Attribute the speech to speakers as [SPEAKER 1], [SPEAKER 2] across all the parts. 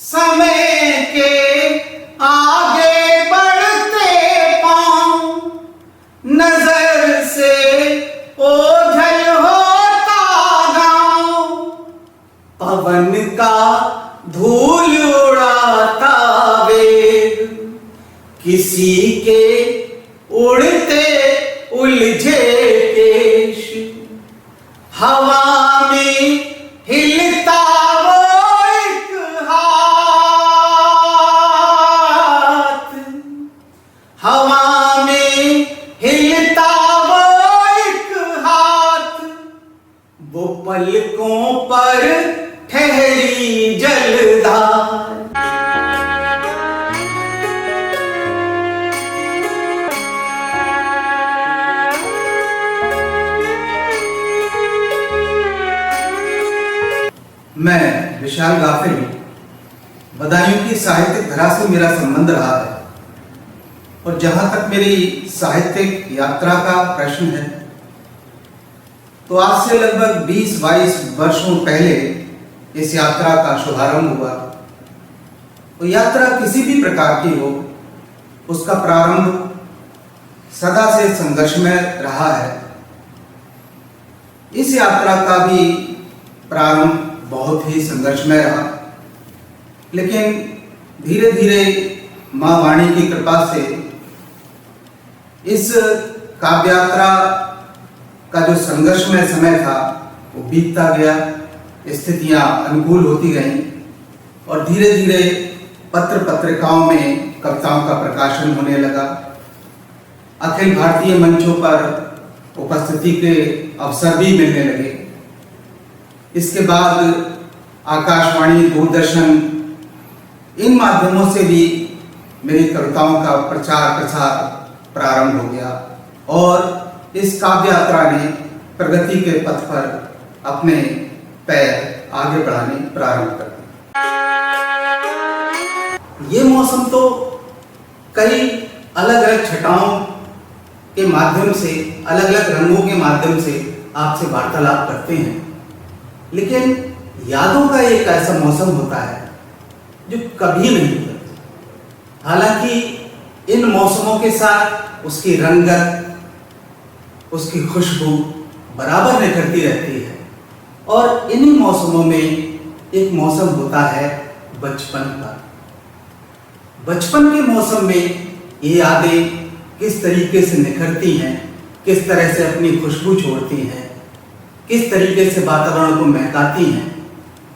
[SPEAKER 1] समय के आगे बढ़ते पांव नजर से ओझल होता गांव, पवन का धूल उड़ाता वेग, किसी के उड़ते उलझे केश, हवा में हिलता वो एक हाथ, हवा में हिलता वो एक हाथ, वो पलकों पर ठहरी जलधार। मैं विशाल गाफिल बदायूं की साहित्यिक धरा से मेरा संबंध रहा है, और जहां तक मेरी साहित्यिक यात्रा का प्रश्न है तो आज से लगभग 20-22 वर्षों पहले इस यात्रा का शुभारंभ हुआ। तो यात्रा किसी भी प्रकार की हो, उसका प्रारंभ सदा से संघर्षमय रहा है। इस यात्रा का भी प्रारंभ बहुत ही संघर्षमय रहा, लेकिन धीरे धीरे मां वाणी की कृपा से इस काव्य यात्रा का जो संघर्षमय समय था वो बीतता गया, स्थितियां अनुकूल होती गईं और धीरे धीरे पत्र पत्रिकाओं में कविताओं का प्रकाशन होने लगा। अखिल भारतीय मंचों पर उपस्थिति के अवसर भी मिलने लगे। इसके बाद आकाशवाणी, दूरदर्शन, इन माध्यमों से भी मेरी कविताओं का प्रचार प्रसार प्रारंभ हो गया और इस काव्य यात्रा ने प्रगति के पथ पर अपने पैर आगे बढ़ाने प्रारंभ कर दिए। ये मौसम तो कई अलग अलग छटाओं के माध्यम से, अलग अलग रंगों के माध्यम से आपसे वार्तालाप करते हैं, लेकिन यादों का एक ऐसा मौसम होता है जो कभी नहीं बदलता। हालांकि इन मौसमों के साथ उसकी रंगत, उसकी खुशबू बराबर निखरती रहती है, और इन्हीं मौसमों में एक मौसम होता है बचपन का। बचपन के मौसम में ये यादें किस तरीके से निखरती हैं, किस तरह से अपनी खुशबू छोड़ती हैं, किस तरीके से वातावरण को महकाती हैं,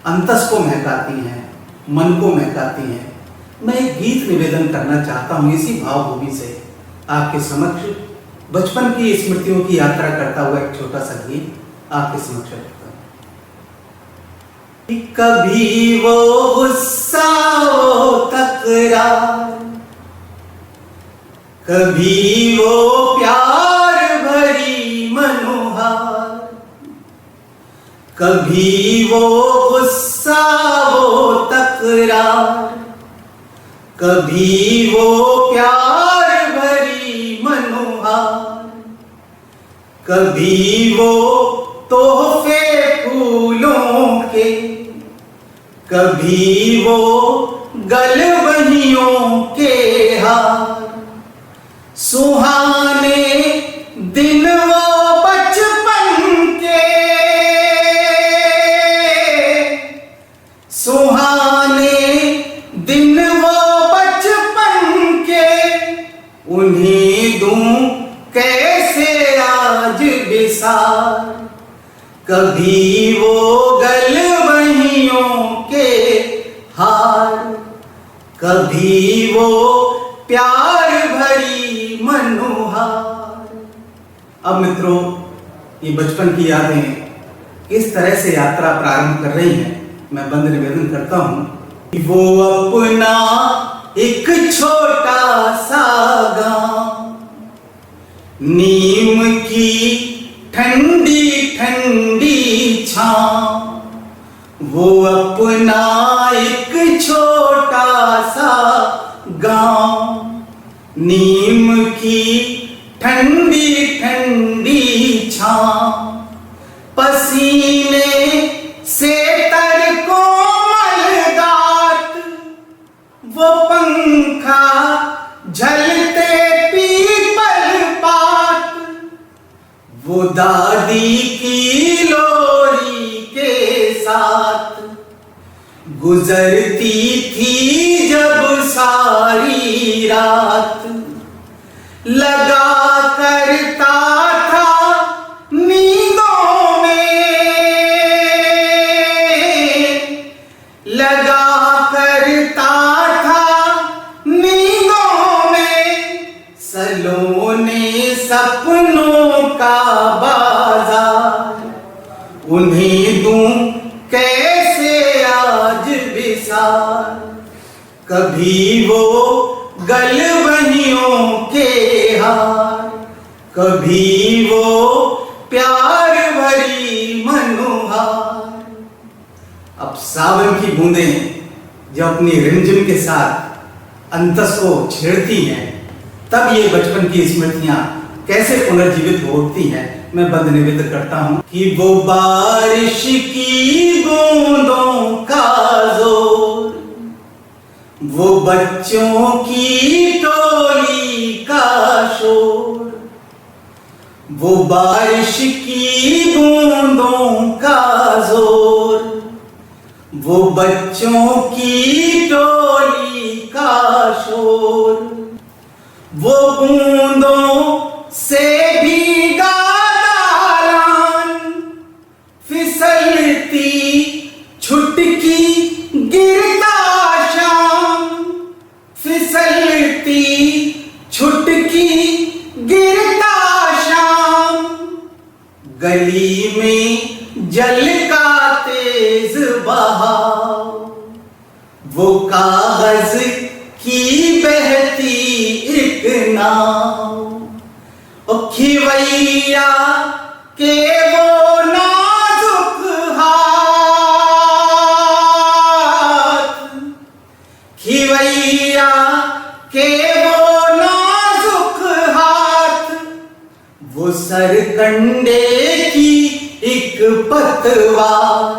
[SPEAKER 1] अंतस को महकाती हैं, मन को महकाती हैं। मैं एक गीत निवेदन करना चाहता हूँ इसी भावभूमि से आपके समक्ष, बचपन की स्मृतियों की यात्रा करता हुआ एक छोटा सा गीत आपके समक्ष रखता हूँ। कभी वो गुस्सा, वो तकरार, कभी वो प्यार भरी मनोहार, कभी वो गुस्सा, वो तकरार, कभी वो प्यार भरी मनोहार, कभी वो तोहफे फूलों के, कभी वो गलवहियों के हार, सुहाने दिन वो बचपन के, सुहाने दिन वो बचपन के, उन्हीं दूं कैसे आज विसार, कभी वो गलवहियों के हार, कभी वो प्यार भरी मनोहार। अब मित्रों, ये बचपन की यादें किस तरह से यात्रा प्रारंभ कर रही हैं, मैं बंद निवेदन करता हूं कि वो अपना एक छोटा सा गांव, नीम की ठंडी ठंडी छांव, वो अपना एक छोटा सा गांव, नीम की ठंडी ठंडी छांव, पसीने से तर कोमल गात, दादी की लोरी के साथ गुजरती थी जब सारी रात, लगा करता था नींदों में, लगा करता था नींदों में, सलोने सपनों का बाजार, उन्हें दूं कैसे आज विसार। कभी वो गलवहियों के हार, कभी वो प्यार भरी मनोहार। अब सावन की बूंदें जब अपनी रिमझिम के साथ अंतस को छेड़ती हैं, तब ये बचपन की स्मृतियां कैसे पुनर्जीवित होती हैं, मैं बंद निवेदन करता हूं कि वो बारिश की बूंदों का जोर, वो बच्चों की टोली का शोर, वो बारिश की बूंदों का जोर, वो बच्चों की टोली का शोर, वो बूंदों से भीगा दालान, फिसलती छुटकी गिरता शाम, फिसलती छुटकी गिरता शाम। गली में जल का तेज बहाव, वो कागज की बहती एक नाव, ओ खिवैया के वो नाजुक हाथ, खिवैया के वो नाजुक हाथ, वो सरकंडे की एक पतवार,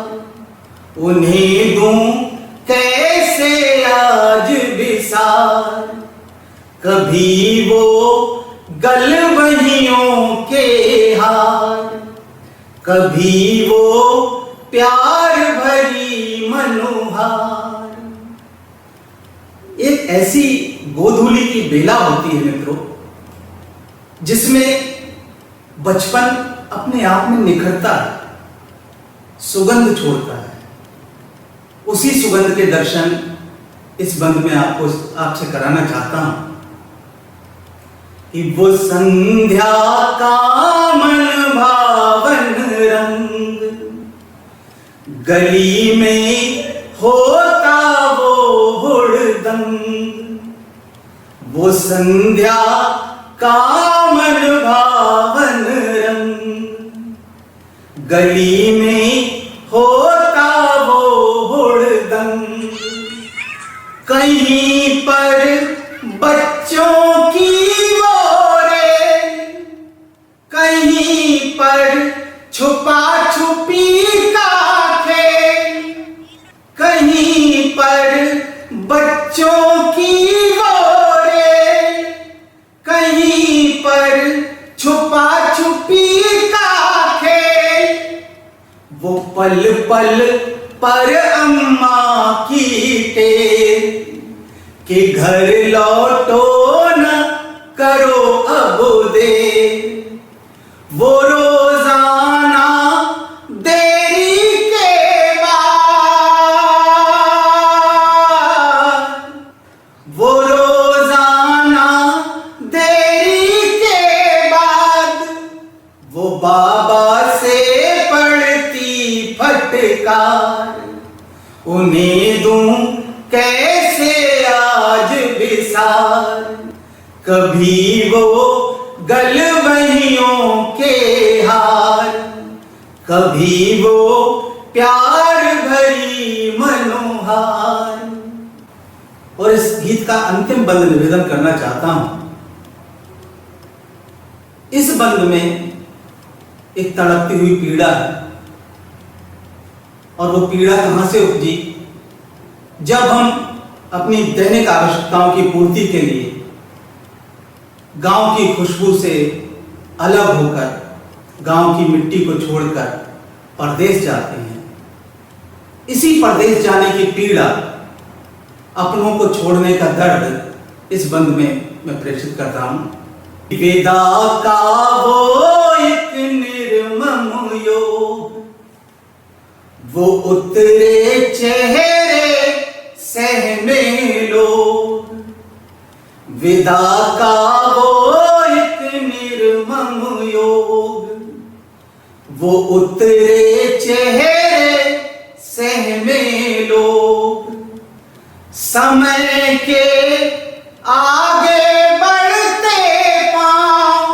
[SPEAKER 1] उन्हें दूं कैसे आज विसार। कभी वो गलवहियों के हार, कभी वो प्यार भरी मनोहार। एक ऐसी गोधूली की बेला होती है मित्रों, जिसमें बचपन अपने आप में निखरता है, सुगंध छोड़ता है। उसी सुगंध के दर्शन इस बंद में आपसे कराना चाहता हूं कि वो संध्या का मन भावन रंग, गली में होता वो हुड़दंग, वो संध्या का मन भावन रंग, गली में होता वो हुड़दंग। कहीं पर बच्चों की वोरे, कहीं पर छुपा छुपी का खेल, कहीं पर बच्चों की वोरे, कहीं पर छुपा छुपी का खेल। वो पल पल पर अम्मा की टेर कि घर लौटो न करो अब देर, वो रोजाना देरी के बाद, वो रोजाना देरी के बाद, वो बाबा से पड़ती फटकार, उन्हें दूं कैसे आज विसार। कभी वो गलवहियों के हार, कभी वो प्यार भरी मनोहार। और इस गीत का अंतिम बंद निवेदन करना चाहता हूं। इस बंद में एक तड़पती हुई पीड़ा है, और वो पीड़ा कहां से उपजी? जब हम अपनी दैनिक आवश्यकताओं की पूर्ति के लिए गांव की खुशबू से अलग होकर गांव की मिट्टी को छोड़कर परदेश जाते हैं। इसी परदेश जाने की पीड़ा, अपनों को छोड़ने का दर्द इस बंद में मैं प्रेषित करता हूं। विदा का वो एक निर्मम योग, वो उतरे चेहरे सहमे लोग। विदा का वो एक निर्मम योग, वो उतरे चेहरे सहमे लोग। समय के आगे बढ़ते पांव,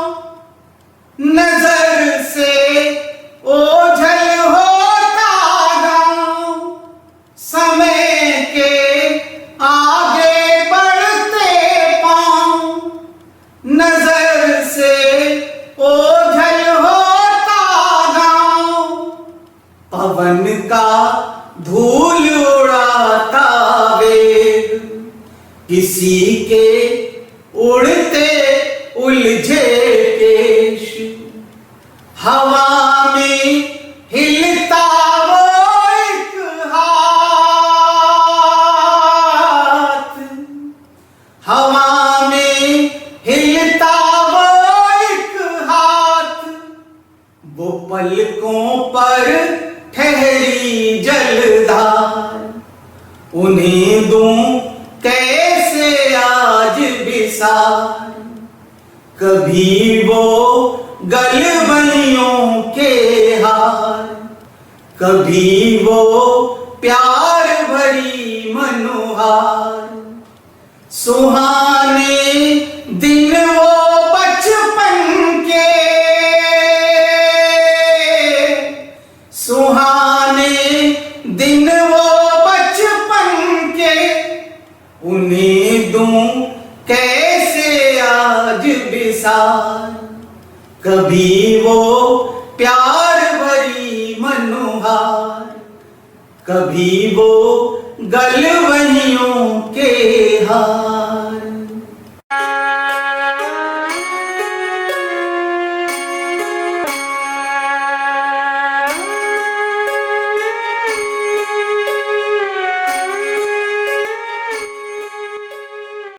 [SPEAKER 1] नजर से ओझल होता गांव। समय के आगे बढ़ते पांव, नजर से ओझल होता गांव। पवन का धूल उड़ाता वेग, किसी के उड़ते उलझे केश। हवा में हिलता वो एक हाथ, हवा में हिलता वो एक हाथ। वो पलकों पर ठहरी जलधार, उन्हें दूं कैसे आज विसार। कभी वो गलबनियों के हार, कभी वो प्यार भरी मनोहार। सुहाने दिन वो बचपन के, सुहाने दिन वो बचपन के। उन्हें दूं कैसे आज विसार। कभी वो प्यार भरी मनोहार, कभी वो गलवनियों के